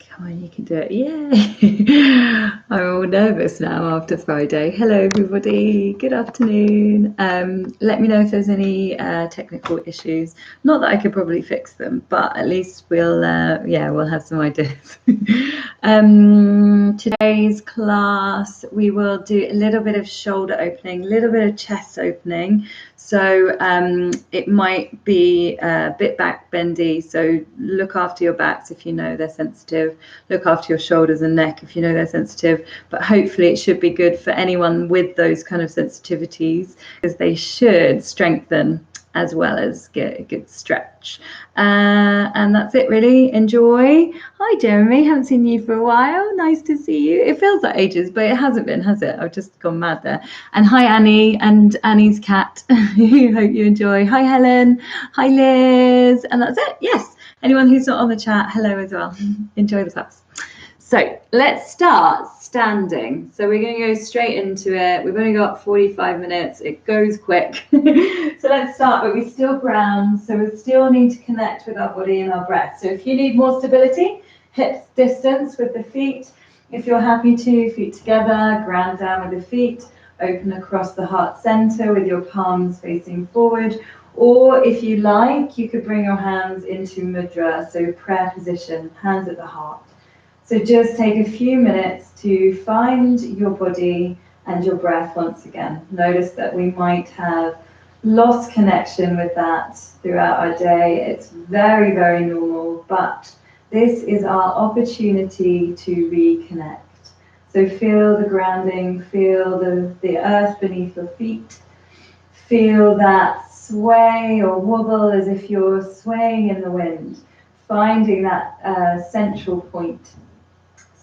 Come on, you can do it. Yay! I'm all nervous now after Friday. Hello, everybody. Good afternoon. Let me know if there's any technical issues. Not that I could probably fix them, but at least we'll have some ideas. Today's class, we will do a little bit of shoulder opening, a little bit of chest opening. So it might be a bit back bendy. So look after your backs if you know they're sensitive. Look after your shoulders and neck if you know they're sensitive. But hopefully it should be good for anyone with those kind of sensitivities, because they should strengthen as well as get a good stretch. And that's it, really. Enjoy. Hi, Jeremy. Haven't seen you for a while. Nice to see you. It feels like ages, but it hasn't been, has it? I've just gone mad there. And hi, Annie and Annie's cat. Hope you enjoy. Hi, Helen. Hi, Liz. And that's it. Yes. Anyone who's not on the chat, hello as well. Enjoy the class. So let's start standing. So we're going to go straight into it. We've only got 45 minutes. It goes quick. So let's start, but we still ground. So we still need to connect with our body and our breath. So if you need more stability, hips distance with the feet. If you're happy to, feet together, ground down with the feet, open across the heart center with your palms facing forward. Or if you like, you could bring your hands into mudra, so prayer position, hands at the heart. So just take a few minutes to find your body and your breath once again. Notice that we might have lost connection with that throughout our day. It's very, very normal, but this is our opportunity to reconnect. So feel the grounding, feel the earth beneath your feet, feel that sway or wobble as if you're swaying in the wind, finding that central point.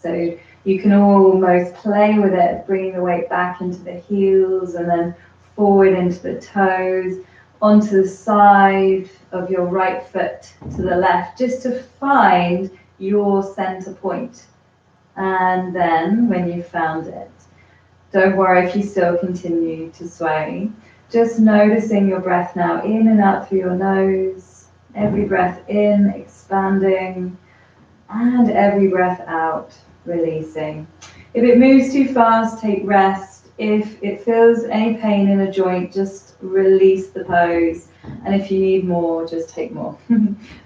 So you can almost play with it, bringing the weight back into the heels and then forward into the toes, onto the side of your right foot to the left, just to find your center point. And then when you've found it, don't worry if you still continue to sway. Just noticing your breath now in and out through your nose, every breath in, expanding, and every breath out, releasing. If it moves too fast, take rest. If it feels any pain in a joint, just release the pose. And if you need more, just take more.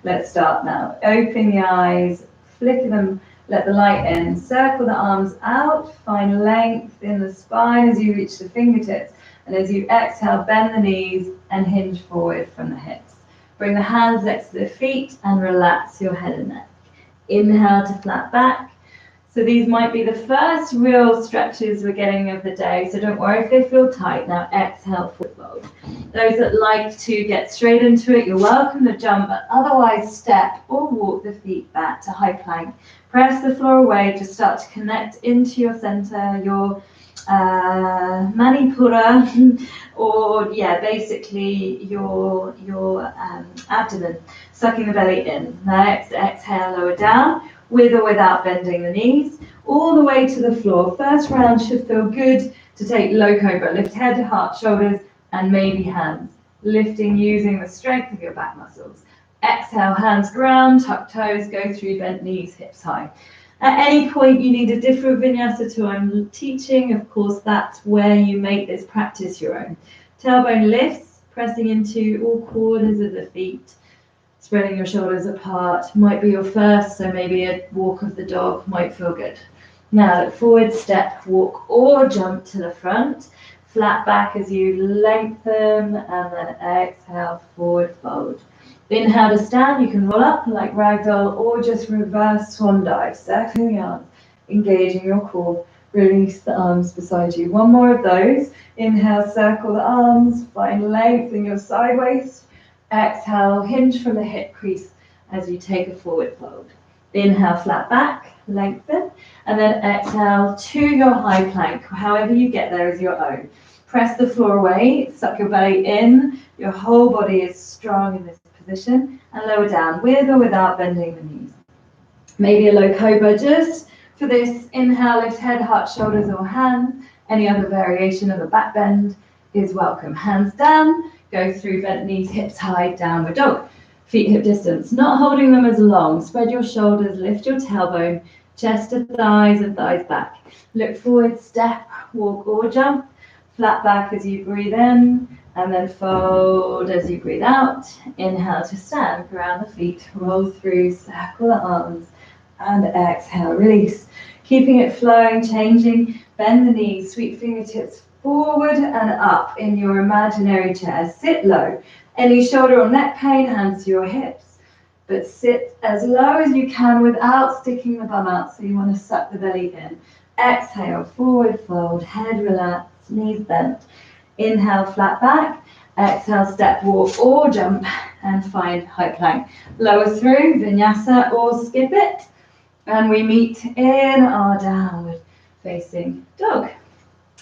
Let's start now. Open the eyes, flicker them, let the light in. Circle the arms out, find length in the spine as you reach the fingertips. And as you exhale, bend the knees and hinge forward from the hips. Bring the hands next to the feet and relax your head and neck. Inhale to flat back. So these might be the first real stretches we're getting of the day, so don't worry if they feel tight. Now exhale, forward fold. Those that like to get straight into it, you're welcome to jump, but otherwise step or walk the feet back to high plank. Press the floor away to start to connect into your center, your Manipura, or basically your abdomen, sucking the belly in. Next, exhale, lower down, with or without bending the knees, all the way to the floor. First round should feel good to take low cobra. Lift head, heart, shoulders, and maybe hands. Lifting using the strength of your back muscles. Exhale, hands ground, tuck toes, go through bent knees, hips high. At any point you need a different vinyasa to I'm teaching, of course that's where you make this practice your own. Tailbone lifts, pressing into all corners of the feet. Spreading your shoulders apart might be your first, so maybe a walk of the dog might feel good. Now look forward, step, walk, or jump to the front. Flat back as you lengthen, and then exhale, forward fold. Inhale to stand, you can roll up like ragdoll, or just reverse swan dive, circling the arms, engaging your core. Release the arms beside you. One more of those. Inhale, circle the arms, find length in your side waist. Exhale, hinge from the hip crease as you take a forward fold. Inhale, flat back, lengthen, and then exhale to your high plank. However you get there is your own. Press the floor away, suck your belly in, your whole body is strong in this position, and lower down with or without bending the knees. Maybe a low cobra just for this. Inhale, lift head, heart, shoulders, or hands. Any other variation of a back bend is welcome. Hands down. Go through bent knees, hips high, downward dog. feet hip distance, not holding them as long. Spread your shoulders, lift your tailbone, chest to thighs and thighs back. Look forward, step, walk or jump. Flat back as you breathe in, and then fold as you breathe out. Inhale to stand, ground the feet, roll through, circle the arms, and exhale, release. Keeping it flowing, changing, bend the knees, sweep fingertips forward and up in your imaginary chair. Sit low. Any shoulder or neck pain, hands to your hips, but sit as low as you can without sticking the bum out, so you want to suck the belly in. Exhale, forward fold, head relaxed, knees bent. Inhale, flat back. Exhale, step, walk or jump and find high plank. Lower through, vinyasa or skip it. And we meet in our downward facing dog.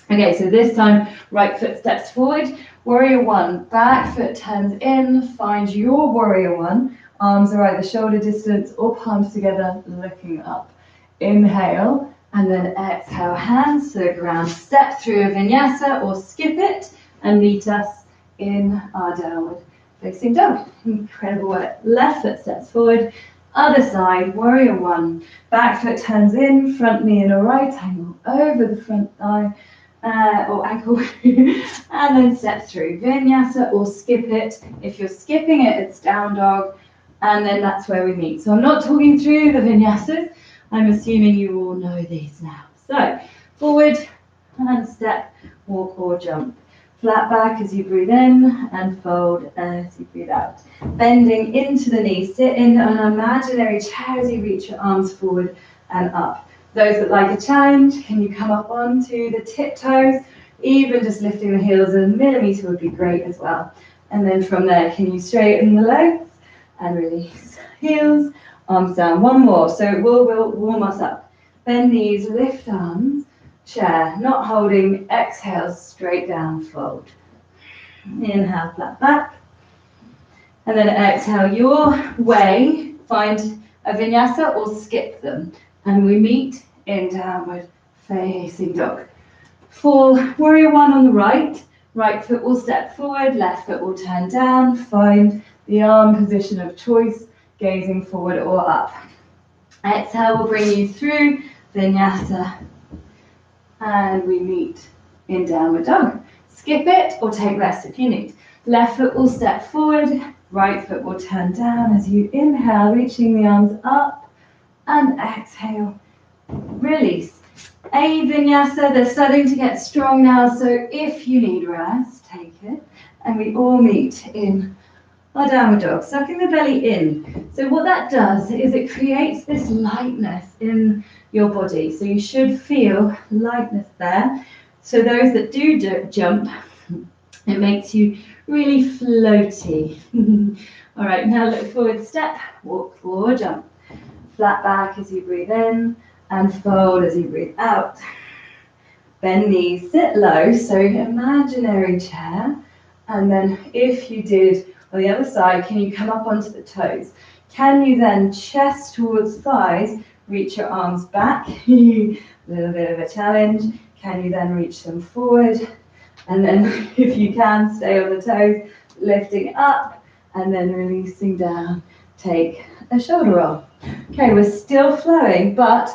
Okay, so this time, right foot steps forward. Warrior one, back foot turns in. Find your warrior one. Arms are either shoulder distance or palms together, looking up. Inhale. And then exhale, hands to the ground. Step through a vinyasa or skip it and meet us in our downward facing dog. Incredible work. Left foot steps forward. Other side, warrior one. Back foot turns in, front knee in a right angle over the front thigh or ankle. And then step through vinyasa or skip it. If you're skipping it, it's down dog. And then that's where we meet. So I'm not talking through the vinyasas. I'm assuming you all know these now. So, forward and step, walk or jump. Flat back as you breathe in and fold as you breathe out. Bending into the knees, sit in an imaginary chair as you reach your arms forward and up. Those that like a challenge, can you come up onto the tiptoes? Even just lifting the heels a millimeter would be great as well. And then from there, can you straighten the legs and release heels? Arms down, one more, so it will warm us up. Bend knees, lift arms, chair, not holding, exhale, straight down, fold. Inhale, flat back. And then exhale your way, find a vinyasa or skip them. And we meet in downward facing dog. For warrior one on the right, right foot will step forward, left foot will turn down, find the arm position of choice, gazing forward or up. Exhale will bring you through vinyasa and we meet in downward dog. Skip it or take rest if you need. Left foot will step forward, right foot will turn down as you inhale, reaching the arms up and exhale, release. A vinyasa, they're starting to get strong now, so if you need rest, take it. And we all meet in our downward dog, sucking the belly in. So what that does is it creates this lightness in your body. So you should feel lightness there. So those that do jump, it makes you really floaty. All right, now look forward, step, walk forward, jump. Flat back as you breathe in and fold as you breathe out. Bend knees, sit low, so imaginary chair. And then if you did on the other side, can you come up onto the toes? Can you then chest towards thighs, reach your arms back? A little bit of a challenge. Can you then reach them forward? And then if you can, stay on the toes, lifting up and then releasing down. Take a shoulder roll. Okay, we're still flowing, but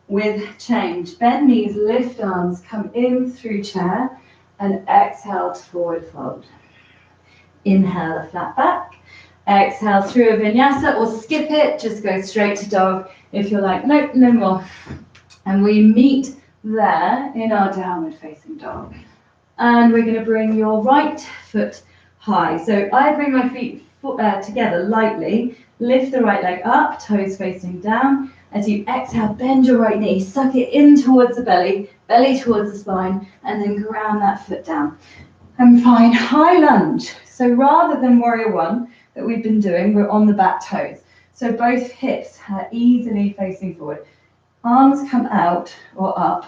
with change. Bend knees, lift arms, come in through chair and exhale to forward fold. Inhale, a flat back. Exhale through a vinyasa or skip it. Just go straight to dog if you're like, nope, no more. And we meet there in our downward facing dog. And we're going to bring your right foot high. So I bring my feet together lightly. Lift the right leg up, toes facing down. As you exhale, bend your right knee. Suck it in towards the belly, belly towards the spine, and then ground that foot down. And find high lunge. So rather than warrior one that we've been doing, we're on the back toes. So both hips are easily facing forward. Arms come out or up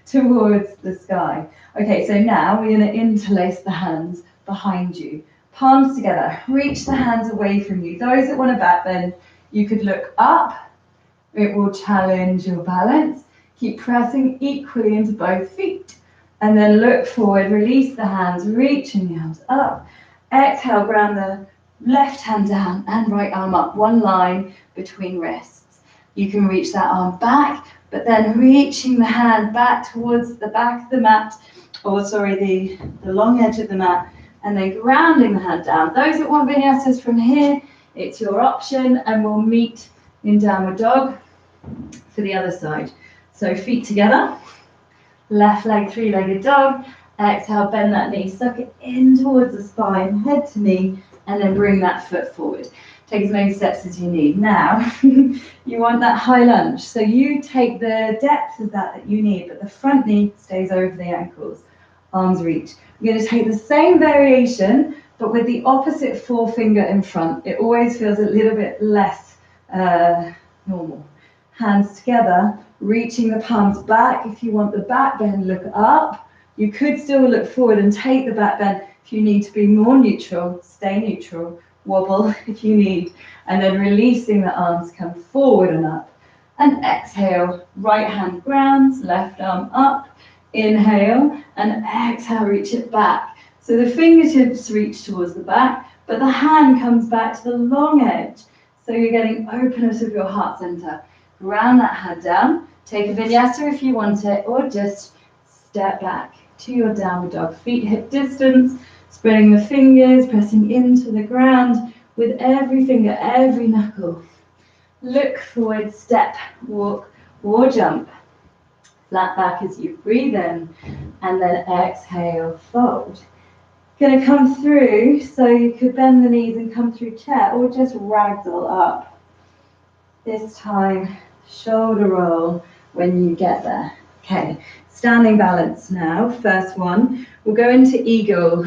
towards the sky. Okay, so now we're going to interlace the hands behind you. Palms together. Reach the hands away from you. Those that want to back bend, you could look up. It will challenge your balance. Keep pressing equally into both feet. And then look forward, release the hands, reaching the arms up. Exhale, ground the Left hand down and right arm up, one line between wrists. You can reach that arm back, but then reaching the hand back towards the back of the mat, or sorry, the long edge of the mat, and then grounding the hand down. Those that want vinyasas from here, it's your option, and we'll meet in downward dog for the other side. So feet together, left leg, three-legged dog. Exhale, bend that knee, suck it in towards the spine, head to knee, and then bring that foot forward. Take as many steps as you need. Now, you want that high lunge. So you take the depth of that you need, but the front knee stays over the ankles. Arms reach. We're going to take the same variation, but with the opposite forefinger in front. It always feels a little bit less normal. Hands together, reaching the palms back. If you want the back bend, look up. You could still look forward and take the back bend. If you need to be more neutral, stay neutral. Wobble if you need. And then releasing the arms, come forward and up. And exhale, right hand grounds, left arm up. Inhale and exhale, reach it back. So the fingertips reach towards the back, but the hand comes back to the long edge. So you're getting openness of your heart center. Ground that hand down. Take a vinyasa if you want it, or just step back to your downward dog. Feet hip distance, spreading the fingers, pressing into the ground with every finger, every knuckle. Look forward, step, walk, or jump. Flat back as you breathe in, and then exhale, fold. Going to come through, so you could bend the knees and come through chair, or just ragdoll up. This time, shoulder roll when you get there. Okay, standing balance now, first one. We'll go into eagle,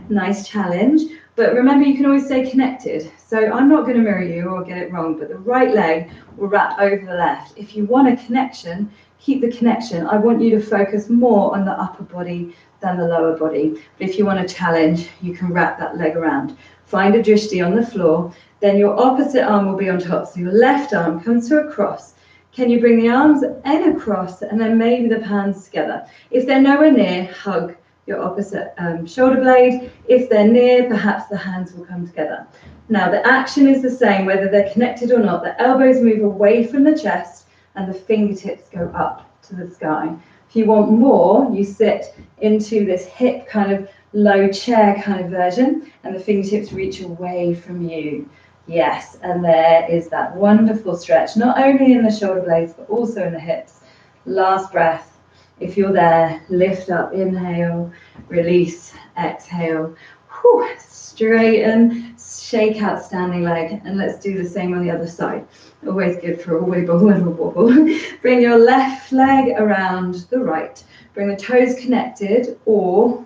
nice challenge. But remember, you can always stay connected. So I'm not going to mirror you or get it wrong, but the right leg will wrap over the left. If you want a connection, keep the connection. I want you to focus more on the upper body than the lower body. But if you want a challenge, you can wrap that leg around. Find a drishti on the floor, then your opposite arm will be on top. So your left arm comes to a cross. Can you bring the arms in across and then maybe the hands together? If they're nowhere near, hug your opposite shoulder blade. If they're near, perhaps the hands will come together. Now the action is the same whether they're connected or not. The elbows move away from the chest and the fingertips go up to the sky. If you want more, you sit into this hip kind of low chair kind of version and the fingertips reach away from you. Yes, and there is that wonderful stretch, not only in the shoulder blades, but also in the hips. Last breath. If you're there, lift up, inhale, release, exhale. Whew, straighten, shake out standing leg, and let's do the same on the other side. Always good for a wibble and a wobble. Bring your left leg around the right. Bring the toes connected or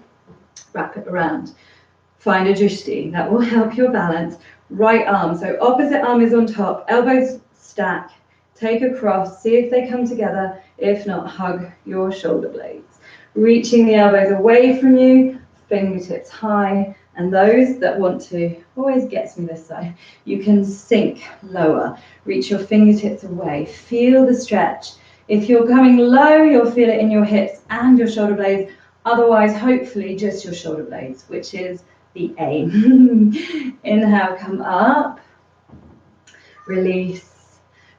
wrap it around. Find a drishti, that will help your balance. Right arm, so opposite arm is on top, elbows stack, take a cross, see if they come together. If not, hug your shoulder blades. Reaching the elbows away from you, fingertips high, and those that want to, always gets me this side, you can sink lower. Reach your fingertips away, feel the stretch. If you're coming low, you'll feel it in your hips and your shoulder blades. Otherwise, hopefully just your shoulder blades, which is the aim. Inhale, come up, release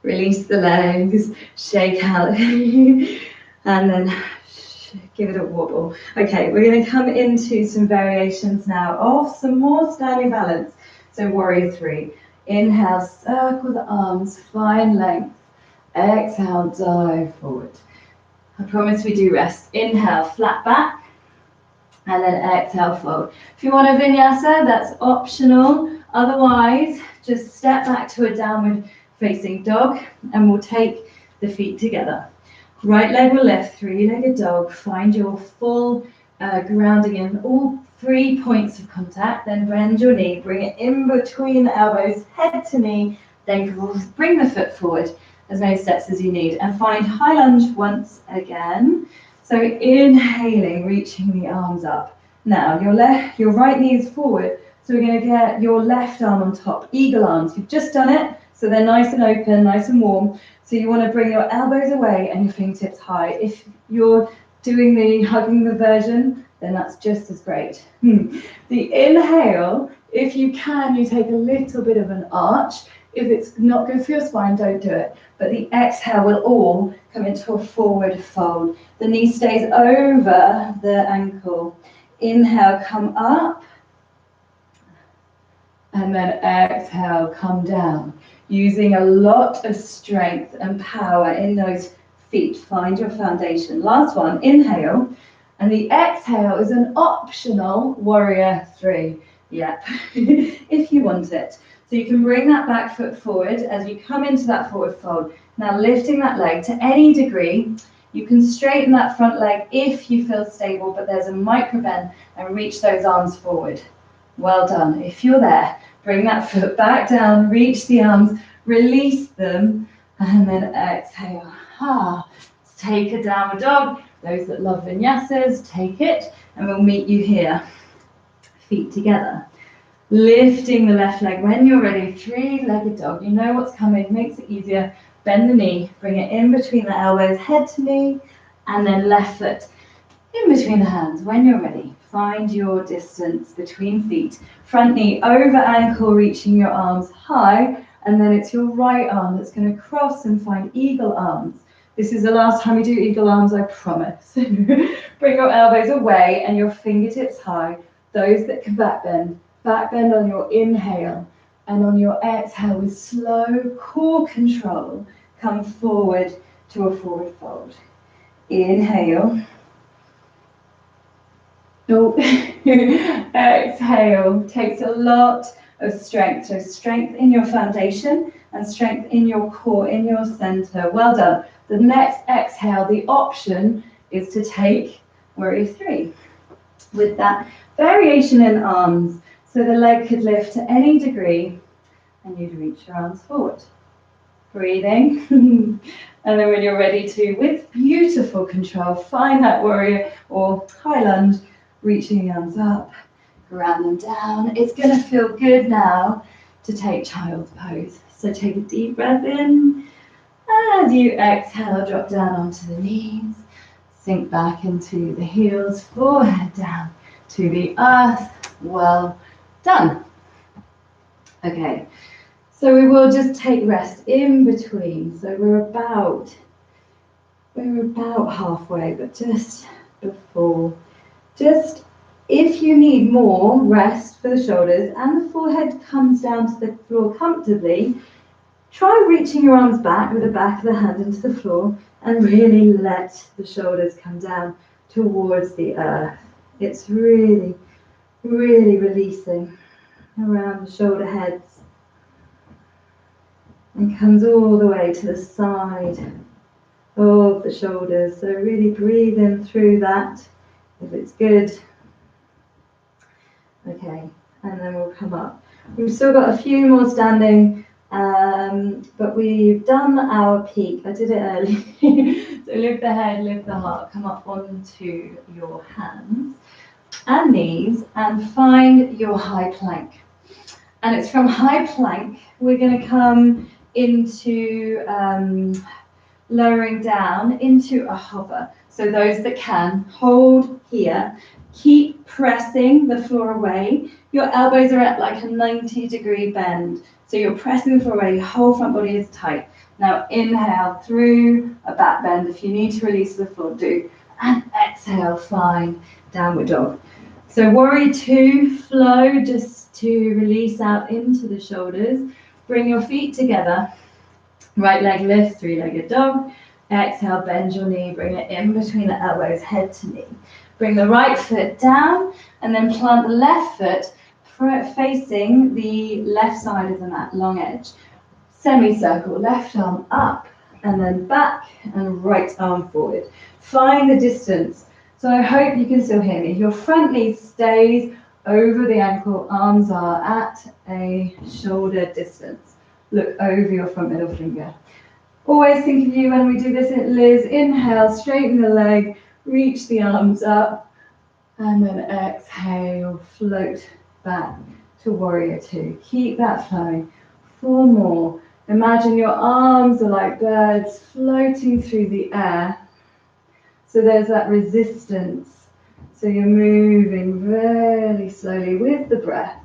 the legs, shake out, and then give it a wobble. Okay, we're going to come into some variations now of some more standing balance. So warrior three. Inhale, circle the arms, find length. Exhale, dive forward. I promise we do rest. Inhale, flat back. And then exhale, fold. If you want a vinyasa, that's optional. Otherwise, just step back to a downward facing dog and we'll take the feet together. Right leg will lift, three-legged dog. Find your full grounding in all 3 points of contact. Then bend your knee, bring it in between the elbows, head to knee. Then bring the foot forward as many steps as you need. And find high lunge once again. So inhaling, reaching the arms up. Now your right knee is forward, so we're going to get your left arm on top, eagle arms. You've just done it, so they're nice and open, nice and warm. So you want to bring your elbows away and your fingertips high. If you're doing the hugging the version, then that's just as great. The inhale If you can, you take a little bit of an arch. If it's not good for your spine, don't do it. But the exhale will all come into a forward fold. The knee stays over the ankle. Inhale, come up. And then exhale, come down. Using a lot of strength and power in those feet. Find your foundation. Last one, inhale. And the exhale is an optional warrior three. Yep, if you want it. So you can bring that back foot forward as you come into that forward fold. Now lifting that leg to any degree. You can straighten that front leg if you feel stable, but there's a micro bend and reach those arms forward. Well done. If you're there, bring that foot back down, reach the arms, release them, and then exhale. Take a downward dog. Those that love vinyasas, take it, and we'll meet you here. Feet together. Lifting the left leg when you're ready, three-legged dog. You know what's coming, makes it easier. Bend the knee, bring it in between the elbows, head to knee, and then left foot in between the hands. When you're ready, find your distance between feet. Front knee over ankle, reaching your arms high, and then it's your right arm that's going to cross and find eagle arms. This is the last time we do eagle arms, I promise. Bring your elbows away and your fingertips high. Those that can back bend on your inhale, and on your exhale with slow core control, come forward to a forward fold. Inhale. Exhale. Takes a lot of strength. So strength in your foundation and strength in your core, in your center. Well done. The next exhale, the option is to take warrior three with that variation in arms. So the leg could lift to any degree and you'd reach your arms forward. Breathing. And then when you're ready to, with beautiful control, find that warrior or high lunge, reaching the arms up, ground them down. It's going to feel good now to take child's pose. So take a deep breath in. As you exhale, drop down onto the knees. Sink back into the heels, forehead down to the earth. Well done. Okay, so we will just take rest in between. So we're about halfway, but just before. Just if you need more rest for the shoulders and the forehead comes down to the floor comfortably, try reaching your arms back with the back of the hand into the floor and really let the shoulders come down towards the earth. It's really, really releasing around the shoulder heads and comes all the way to the side of the shoulders. So really breathe in through that if it's good. Okay, and then we'll come up. We've still got a few more standing, but we've done our peak. I did it early. So lift the head, lift the heart, come up onto your hands and knees and find your high plank. And it's from high plank, we're going to come into lowering down into a hover. So those that can, hold here. Keep pressing the floor away. Your elbows are at like a 90-degree bend. So you're pressing the floor away, your whole front body is tight. Now inhale through a back bend. If you need to release the floor, do. And exhale, find downward dog. So warrior two, flow just to release out into the shoulders. Bring your feet together. Right leg lift, three-legged dog. Exhale, bend your knee, bring it in between the elbows, head to knee. Bring the right foot down and then plant the left foot facing the left side of the mat, long edge. Semicircle, left arm up and then back and right arm forward. Find the distance. So I hope you can still hear me. Your front knee stays over the ankle, arms are at a shoulder distance. Look over your front middle finger. Always think of you when we do this, Liz. Inhale, straighten the leg, reach the arms up, and then exhale, float back to warrior two. Keep that flowing. 4 more. Imagine your arms are like birds floating through the air. So there's that resistance. So you're moving really slowly with the breath.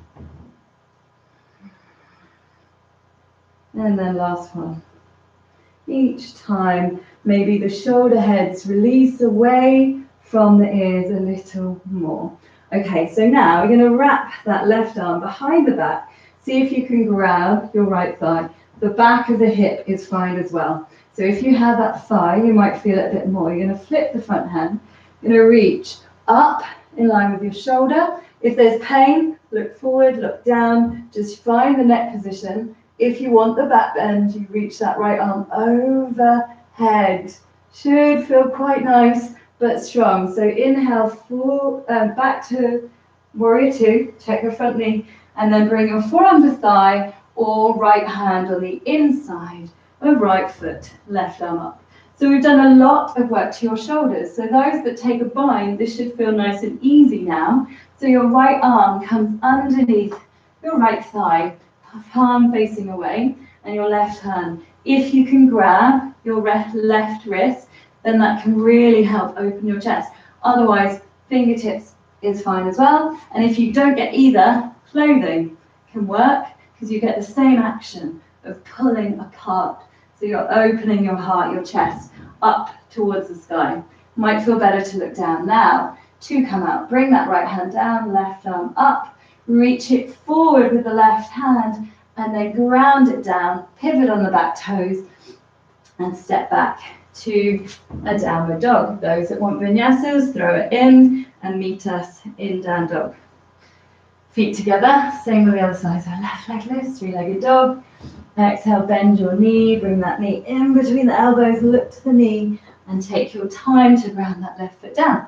And then last one. Each time, maybe the shoulder heads release away from the ears a little more. Okay, so now we're going to wrap that left arm behind the back. See if you can grab your right thigh. The back of the hip is fine as well. So if you have that thigh, you might feel it a bit more. You're going to flip the front hand. You're going to reach up in line with your shoulder. If there's pain, look forward, look down. Just find the neck position. If you want the back bend, you reach that right arm overhead. Should feel quite nice, but strong. So inhale, back to warrior two, check your front knee, and then bring your forearm to thigh or right hand on the inside of right foot, left arm up. So we've done a lot of work to your shoulders. So those that take a bind, this should feel nice and easy now. So your right arm comes underneath your right thigh, palm facing away, and your left hand. If you can grab your left wrist, then that can really help open your chest. Otherwise, fingertips is fine as well. And if you don't get either, clothing can work because you get the same action of pulling apart. So you're opening your heart, your chest, up towards the sky. Might feel better to look down. Now, to come out, bring that right hand down, left arm up, reach it forward with the left hand, and then ground it down, pivot on the back toes, and step back to a downward dog. Those that want vinyasas, throw it in and meet us in down dog. Feet together, same with the other side. So left leg lifts, three-legged dog. Exhale, bend your knee, bring that knee in between the elbows, look to the knee, and take your time to ground that left foot down.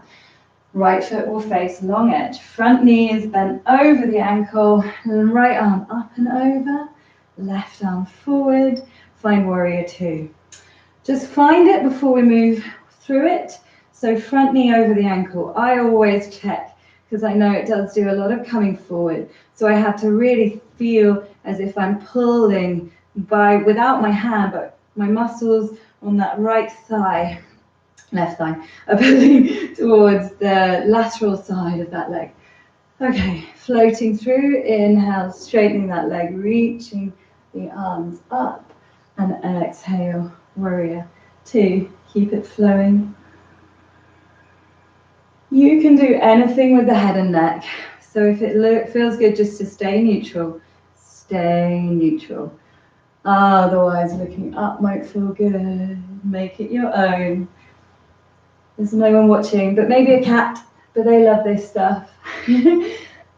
Right foot will face long edge. Front knee is bent over the ankle, and right arm up and over, left arm forward. Find warrior two. Just find it before we move through it. So front knee over the ankle. I always check because I know it does do a lot of coming forward. So I have to really feel as if I'm pulling without my hand, but my muscles on that right thigh, left thigh, are pulling towards the lateral side of that leg. Okay, floating through, inhale, straightening that leg, reaching the arms up, and exhale, warrior two, keep it flowing. You can do anything with the head and neck. So if it feels good just to stay neutral, stay neutral. Otherwise, looking up might feel good. Make it your own. There's no one watching, but maybe a cat, but they love this stuff.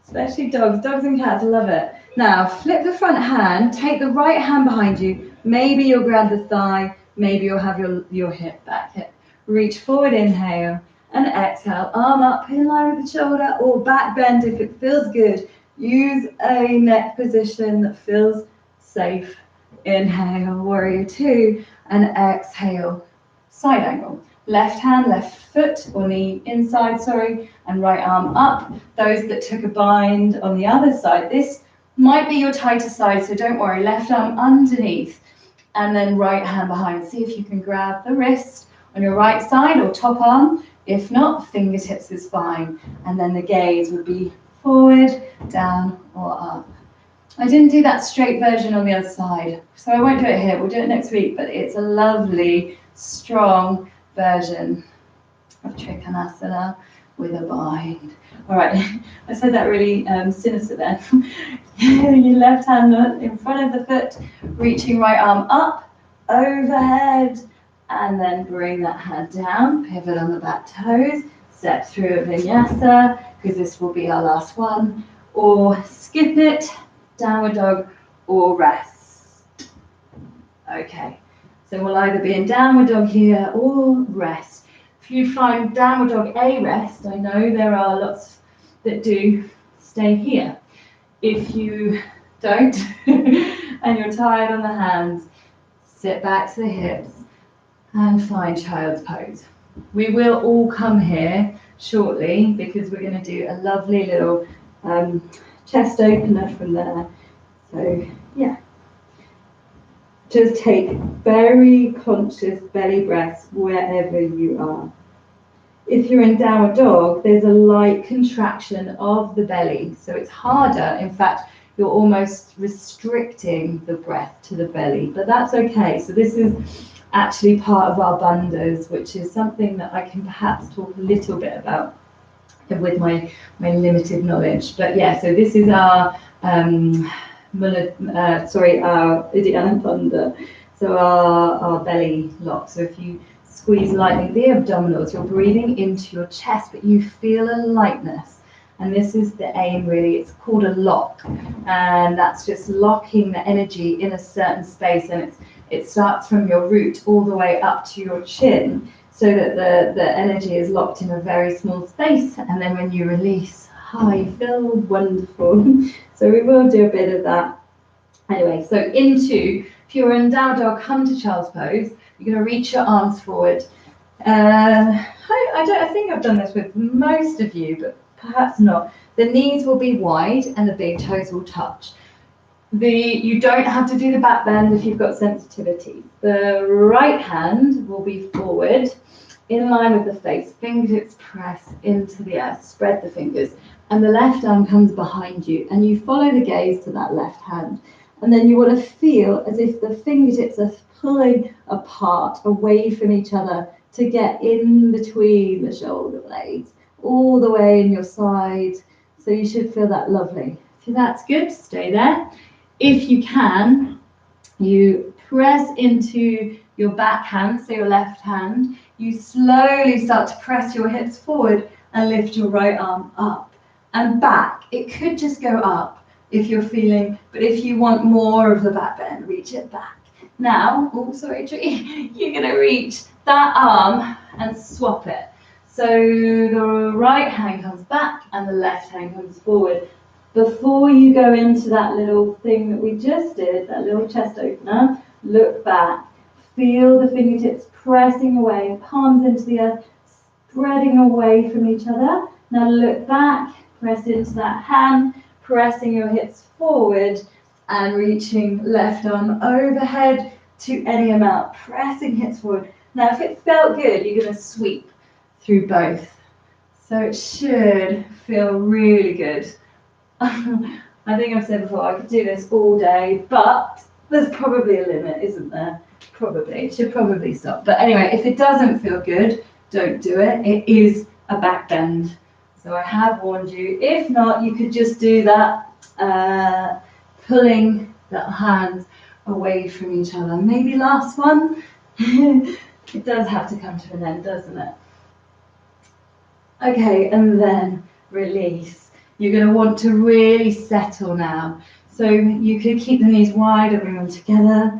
Especially dogs. Dogs and cats love it. Now, flip the front hand, take the right hand behind you. Maybe you'll grab the thigh, maybe you'll have your hip, back hip. Reach forward, inhale, and exhale. Arm up in line with the shoulder, or back bend if it feels good. Use a neck position that feels safe. Inhale, warrior two, and exhale, side angle. Left hand, left foot, or knee inside, and right arm up. Those that took a bind on the other side, this might be your tighter side, so don't worry. Left arm underneath, and then right hand behind. See if you can grab the wrist on your right side or top arm. If not, fingertips is fine. And then the gaze would be forward, down, or up. I didn't do that straight version on the other side, so I won't do it here. We'll do it next week, but it's a lovely, strong version of Trikonasana with a bind. All right, I said that really sinister then. Your left hand in front of the foot, reaching right arm up, overhead, and then bring that hand down, pivot on the back toes, step through a vinyasa, because this will be our last one, or skip it, downward dog, or rest. Okay, so we'll either be in downward dog here or rest. If you find downward dog a rest, I know there are lots that do stay here. If you don't and you're tired on the hands, sit back to the hips and find child's pose. We will all come here shortly because we're going to do a lovely little chest opener from there. So yeah, just take very conscious belly breaths wherever you are. If you're in downward dog, there's a light contraction of the belly, so it's harder. In fact, you're almost restricting the breath to the belly, but that's okay. So this is actually part of our bandhas, which is something that I can perhaps talk a little bit about with my limited knowledge. But yeah, so this is our our Uddiyana Bandha, so our belly lock. So if you squeeze lightly the abdominals, you're breathing into your chest, but you feel a lightness. And this is the aim, really. It's called a lock, and that's just locking the energy in a certain space, and it starts from your root all the way up to your chin, so that the energy is locked in a very small space, and then when you release, you feel wonderful. So we will do a bit of that. Anyway, so if you're in down dog, come to child's pose. You're going to reach your arms forward. I think I've done this with most of you, but perhaps not. The knees will be wide and the big toes will touch. You don't have to do the back bend if you've got sensitivity. The right hand will be forward, in line with the face. Fingertips press into the earth. Spread the fingers. And the left arm comes behind you. And you follow the gaze to that left hand. And then you want to feel as if the fingertips are pulling apart, away from each other, to get in between the shoulder blades, all the way in your side. So you should feel that lovely. So that's good. Stay there. If you can, you press into your back hand, so your left hand. You slowly start to press your hips forward and lift your right arm up and back. It could just go up if you're feeling, but if you want more of the back bend, reach it back. Now, you're going to reach that arm and swap it. So the right hand comes back and the left hand comes forward. Before you go into that little thing that we just did, that little chest opener, look back. Feel the fingertips pressing away, palms into the earth, spreading away from each other. Now look back, press into that hand, pressing your hips forward and reaching left arm overhead to any amount, pressing hips forward. Now if it felt good, you're going to sweep through both. So it should feel really good. I think I've said before, I could do this all day, but there's probably a limit, isn't there? Probably. It should probably stop. But anyway, if it doesn't feel good, don't do it. It is a back bend. So I have warned you. If not, you could just do that, pulling the hands away from each other. Maybe last one. It does have to come to an end, doesn't it? Okay, and then release. You're going to want to really settle now. So you could keep the knees wide or bring them together.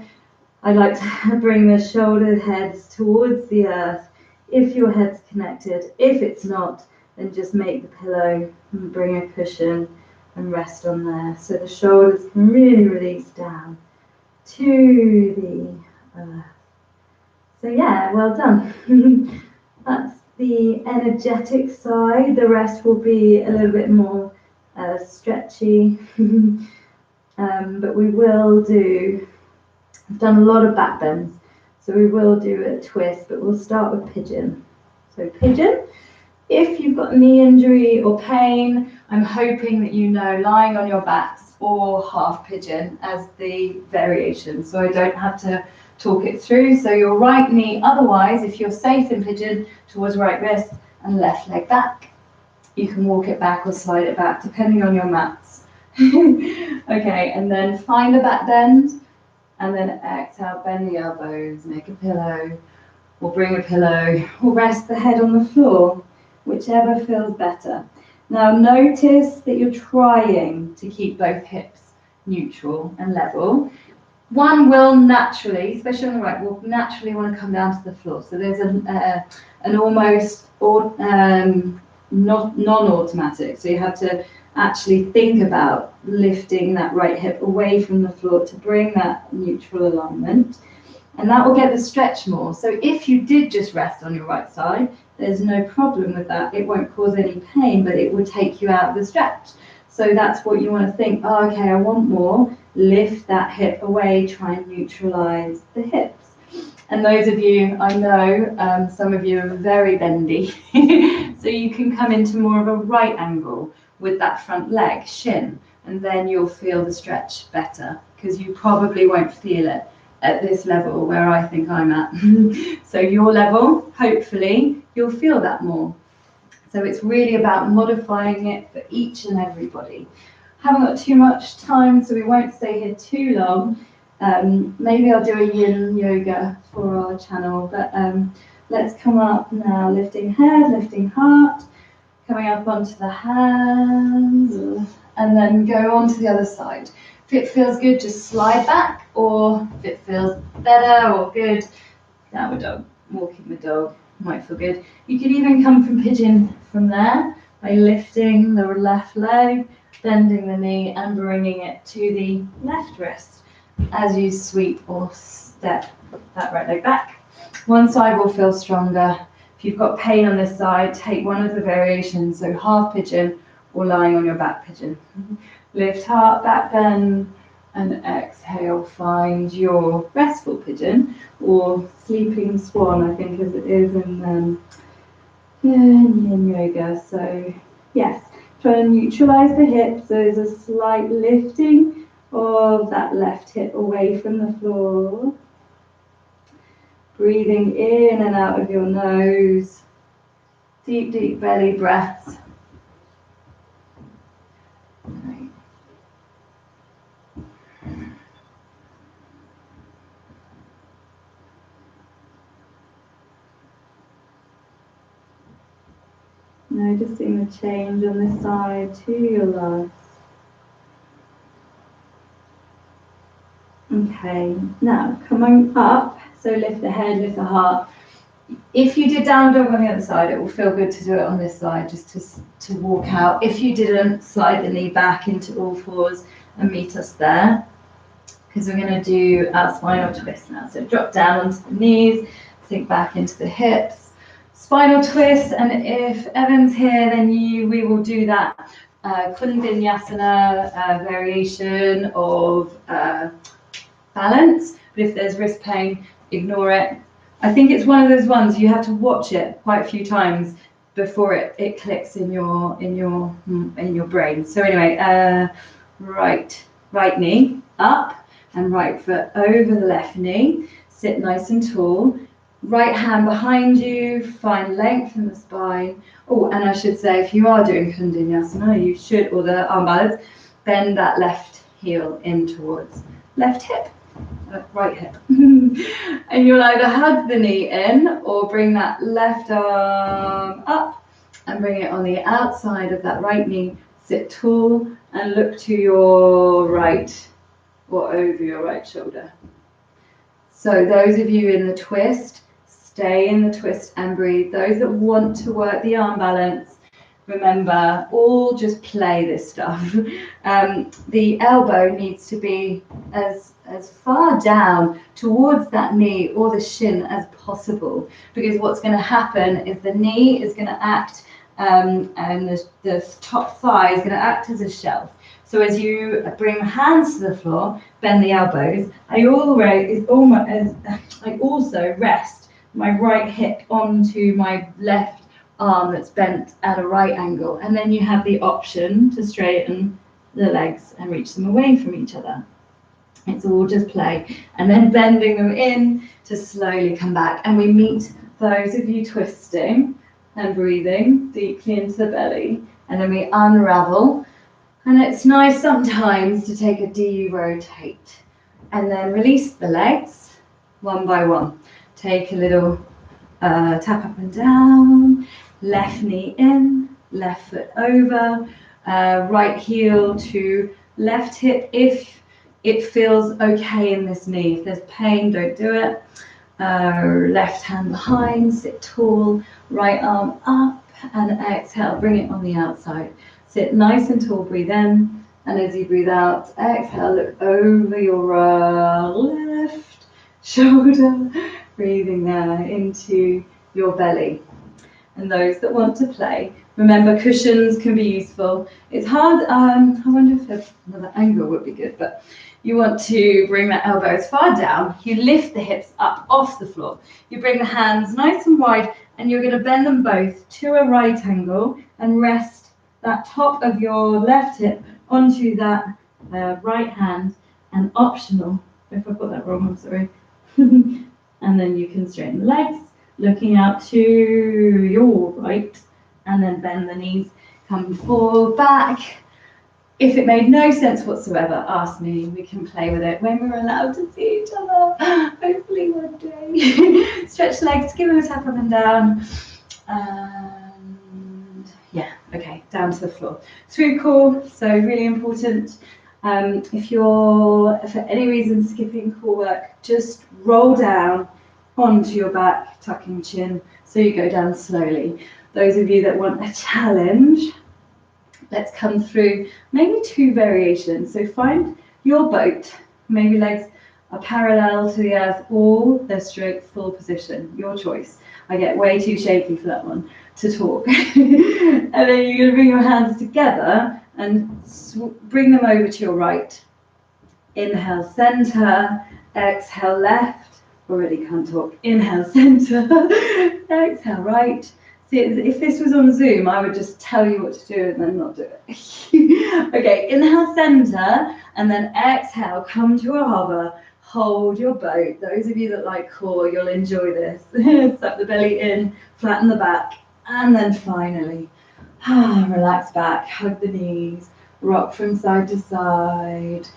I like to bring the shoulder heads towards the earth if your head's connected. If it's not, then just make the pillow and bring a cushion and rest on there. So the shoulders can really release down to the earth. So yeah, well done. That's the energetic side. The rest will be a little bit more stretchy. But we will do, I've done a lot of back bends, so we will do a twist, but we'll start with pigeon. So pigeon, if you've got knee injury or pain, I'm hoping that you know lying on your backs or half pigeon as the variation, so I don't have to talk it through. So your right knee, otherwise, if you're safe in pigeon, towards right wrist and left leg back. You can walk it back or slide it back, depending on your mats. Okay, and then find a back bend, and then exhale, bend the elbows, make a pillow, or bring a pillow, or rest the head on the floor, whichever feels better. Now notice that you're trying to keep both hips neutral and level. One will naturally, especially on the right, will naturally want to come down to the floor. So there's an almost non-automatic. So you have to actually think about lifting that right hip away from the floor to bring that neutral alignment. And that will get the stretch more. So if you did just rest on your right side, there's no problem with that. It won't cause any pain, but it will take you out of the stretch. So that's what you want to think. Oh, okay, I want more. Lift that hip away, try and neutralize the hips. And those of you, I know, some of you are very bendy. So you can come into more of a right angle with that front leg, shin. and then you'll feel the stretch better, because you probably won't feel it at this level where I think I'm at. So your level, hopefully, you'll feel that more. So it's really about modifying it for each and everybody. Haven't got too much time, so we won't stay here too long. Maybe I'll do a yin yoga for our channel, but let's come up now, lifting head, lifting heart, coming up onto the hands, and then go on to the other side. If it feels good, just slide back, or if it feels better or good, downward dog, walking the dog might feel good. You could even come from pigeon from there by lifting the left leg, bending the knee, and bringing it to the left wrist as you sweep or step that right leg back. One side will feel stronger. If you've got pain on this side, take one of the variations, so half pigeon or lying on your back pigeon. Lift heart, back bend, and exhale, find your restful pigeon or sleeping swan, I think as it is in yin yoga. So yes, try and neutralize the hips. So there's a slight lifting of that left hip away from the floor. Breathing in and out of your nose. Deep, deep belly breaths. Right. Noticing the change on this side to your left. Okay, now coming up, so lift the head, lift the heart. If you did down dog on the other side, it will feel good to do it on this side, just to walk out. If you didn't, slide the knee back into all fours and meet us there, because we're going to do our spinal twist now. So drop down onto the knees, sink back into the hips, spinal twist, and if Evan's here, then we will do that Kundinyasana variation of balance. But if there's wrist pain, ignore it. I think it's one of those ones you have to watch it quite a few times before it clicks in your brain. So anyway, right knee up and right foot over the left knee. Sit nice and tall. Right hand behind you. Find length in the spine. Oh, and I should say, if you are doing Kundinyasana, you should, or the arm balance, bend that left heel in towards left hip. Right hip. And you'll either hug the knee in or bring that left arm up and bring it on the outside of that right knee. Sit tall and look to your right or over your right shoulder. So those of you in the twist, stay in the twist and breathe. Those that want to work the arm balance, remember, all just play this stuff. The elbow needs to be as far down towards that knee or the shin as possible, because what's going to happen is the knee is going to act and the top thigh is going to act as a shelf. So as you bring the hands to the floor, bend the elbows, I also rest my right hip onto my left arm that's bent at a right angle, and then you have the option to straighten the legs and reach them away from each other. It's all just play, and then bending them in to slowly come back. And we meet those of you twisting and breathing deeply into the belly, and then we unravel. And it's nice sometimes to take a derotate and then release the legs one by one. Take a little tap up and down, left knee in, left foot over, right heel to left hip if it feels okay in this knee. If there's pain, don't do it. Left hand behind, sit tall, right arm up, and exhale, bring it on the outside. Sit nice and tall, breathe in, and as you breathe out, exhale, look over your left shoulder, breathing there into your belly. And those that want to play, remember cushions can be useful. It's hard, I wonder if another angle would be good, but you want to bring that elbow as far down. You lift the hips up off the floor. You bring the hands nice and wide, and you're going to bend them both to a right angle and rest that top of your left hip onto that right hand, and optional, if I've got that wrong, I'm sorry. And then you can straighten the legs, looking out to your right, and then bend the knees, come forward, back. If it made no sense whatsoever, ask me. We can play with it when we're allowed to see each other. Hopefully one day. Stretch the legs, give them a tap up and down. And yeah, okay, down to the floor. Through core, so really important. If you're, for any reason, skipping core work, just roll down onto your back, tucking chin, so you go down slowly. Those of you that want a challenge, let's come through maybe 2 variations. So find your boat, maybe legs are parallel to the earth or they're straight, full position, your choice. I get way too shaky for that one to talk. And then you're going to bring your hands together and bring them over to your right. Inhale, center, exhale, left. Already can't talk. Inhale, center, exhale, right. See, if this was on Zoom, I would just tell you what to do and then not do it. Okay, inhale, center, and then exhale, come to a hover. Hold your boat. Those of you that like core, you'll enjoy this. Suck the belly in, flatten the back, and then finally, relax back, hug the knees, rock from side to side.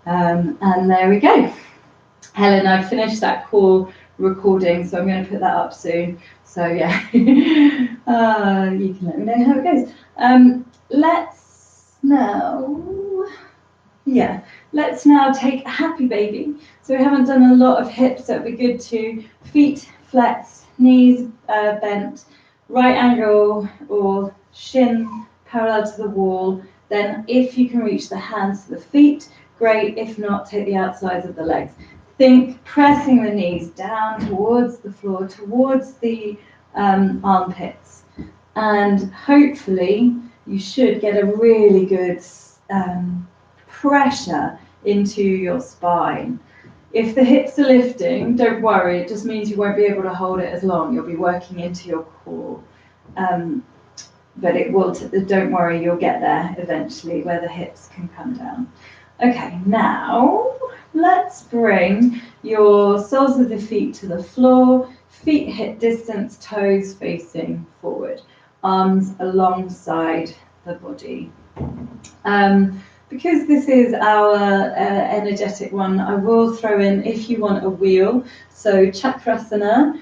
And there we go. Helen, I've finished that core recording, so I'm going to put that up soon. So yeah, you can let me know how it goes. Let's now take a happy baby. So we haven't done a lot of hips, so it'd be good to feet flex, knees bent, right angle or shin parallel to the wall. Then if you can reach the hands to the feet, great. If not, take the outsides of the legs. Think pressing the knees down towards the floor, towards the armpits. And hopefully you should get a really good pressure into your spine. If the hips are lifting, don't worry, it just means you won't be able to hold it as long. You'll be working into your core. But it will, don't worry, you'll get there eventually where the hips can come down. Okay, now let's bring your soles of the feet to the floor, feet hip distance, toes facing forward, arms alongside the body. Because this is our energetic one, I will throw in, if you want, a wheel. So Chakrasana,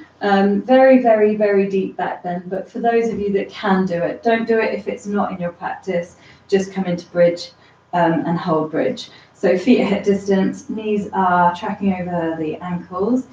very, very, very deep back bend. But for those of you that can do it, don't do it if it's not in your practice. Just come into bridge and hold bridge. So feet at hip distance, knees are tracking over the ankles.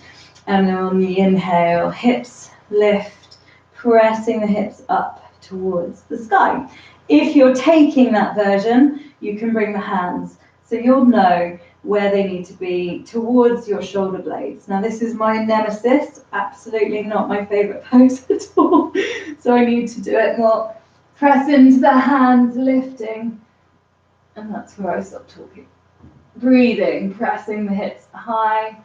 And then on the inhale, hips lift, pressing the hips up towards the sky. If you're taking that version, you can bring the hands. So you'll know where they need to be towards your shoulder blades. Now this is my nemesis, absolutely not my favorite pose at all. So I need to do it more. Press into the hands, lifting. And that's where I stop talking. Breathing, pressing the hips high.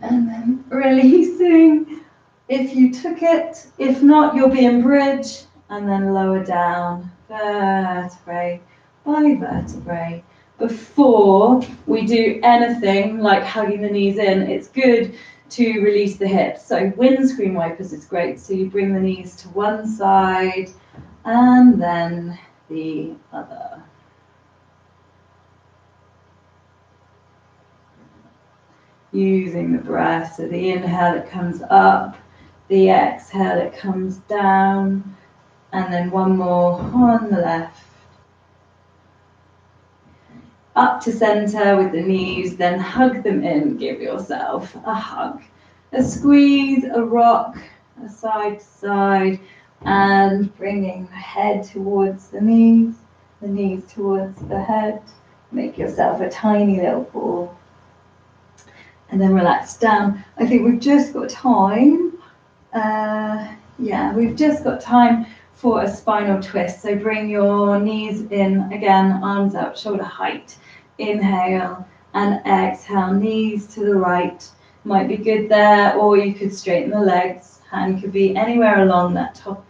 And then releasing if you took it. If not, you'll be in bridge and then lower down, vertebrae by vertebrae. Before we do anything like hugging the knees in, it's good to release the hips. So windscreen wipers is great. So you bring the knees to one side and then the other. Using the breath, so the inhale it comes up, the exhale it comes down, and then one more on the left. Up to center with the knees, then hug them in, give yourself a hug. A squeeze, a rock, a side to side, and bringing the head towards the knees towards the head. Make yourself a tiny little ball. And then relax down. I think we've just got time. We've just got time for a spinal twist. So bring your knees in, again, arms out, shoulder height. Inhale and exhale, knees to the right. Might be good there, or you could straighten the legs. Hand could be anywhere along that top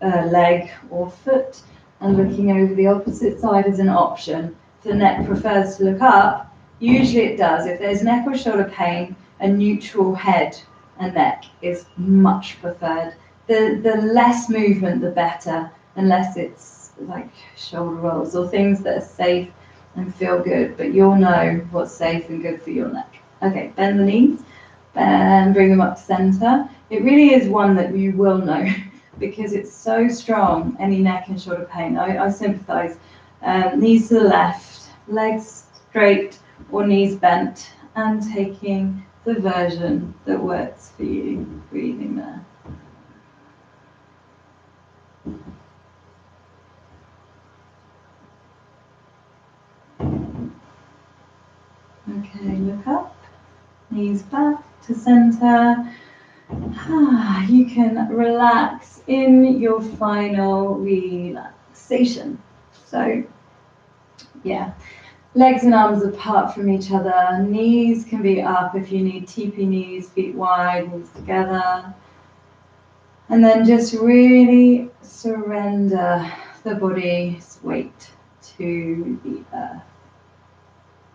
leg or foot and looking over the opposite side is an option. If the neck prefers to look up, usually it does. If there's neck or shoulder pain, a neutral head and neck is much preferred. The less movement, the better, unless it's like shoulder rolls or things that are safe and feel good, but you'll know what's safe and good for your neck. Okay, bend the knees and bring them up to center. It really is one that you will know because it's so strong, any neck and shoulder pain. I sympathize. Knees to the left, legs straight or knees bent, and taking the version that works for you. Breathing there. Okay, look up, knees back to center. You can relax in your final relaxation. So, yeah, legs and arms apart from each other. Knees can be up if you need TP knees, feet wide, knees together. And then just really surrender the body's weight to the earth.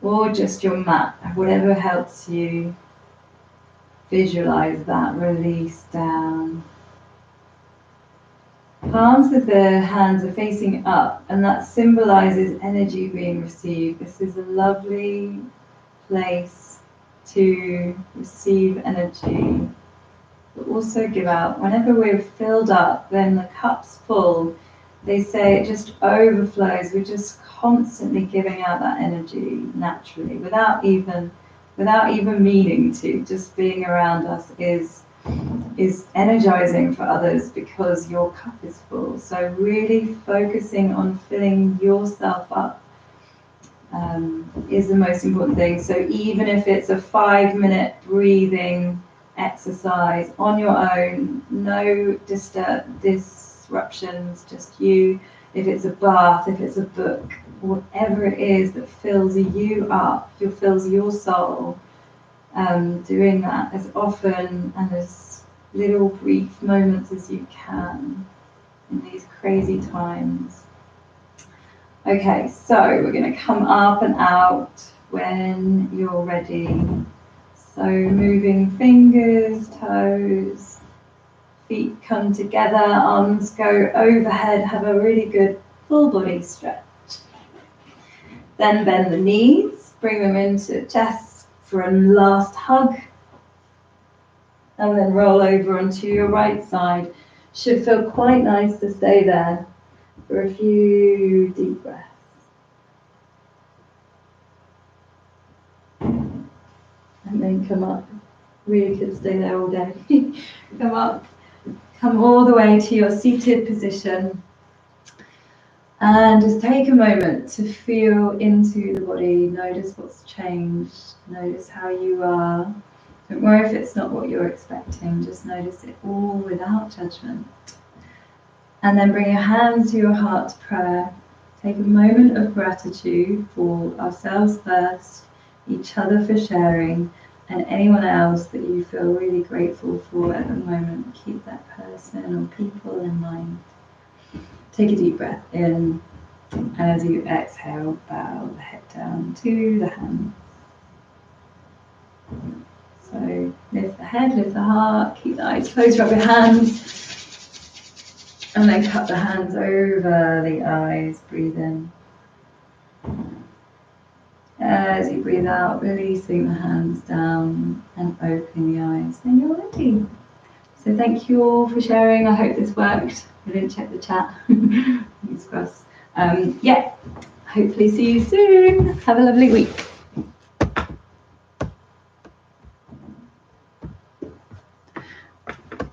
Or just your mat, whatever helps you visualize that release down. Palms of the hands are facing up, and that symbolizes energy being received. This is a lovely place to receive energy, but also give out. Whenever we're filled up, then the cup's full. They say it just overflows. We're just constantly giving out that energy naturally, without even meaning to. Just being around us is energizing for others because your cup is full. So really focusing on filling yourself up is the most important thing. So even if it's a 5-minute breathing exercise on your own, no disruptions, just you. If it's a bath, if it's a book, whatever it is that fills you up, fills your soul, doing that as often and as little brief moments as you can in these crazy times. Okay, so we're going to come up and out when you're ready. So moving fingers, toes, feet come together, arms go overhead, have a really good full body stretch. Then bend the knees, bring them into chest for a last hug. And then roll over onto your right side. Should feel quite nice to stay there for a few deep breaths. And then come up. Really could stay there all day. Come up. Come all the way to your seated position. And just take a moment to feel into the body. Notice what's changed. Notice how you are. Don't worry if it's not what you're expecting. Just notice it all without judgment. And then bring your hands to your heart to prayer. Take a moment of gratitude for ourselves first, each other for sharing, and anyone else that you feel really grateful for at the moment. Keep that person or people in mind. Take a deep breath in, and as you exhale, bow the head down to the hands. So lift the head, lift the heart, keep the eyes closed, rub your hands, and then cup the hands over the eyes, breathe in. As you breathe out, releasing the hands down and opening the eyes, and you're ready. So thank you all for sharing. I hope this worked. I didn't check the chat. Fingers crossed. Yeah, hopefully see you soon. Have a lovely week.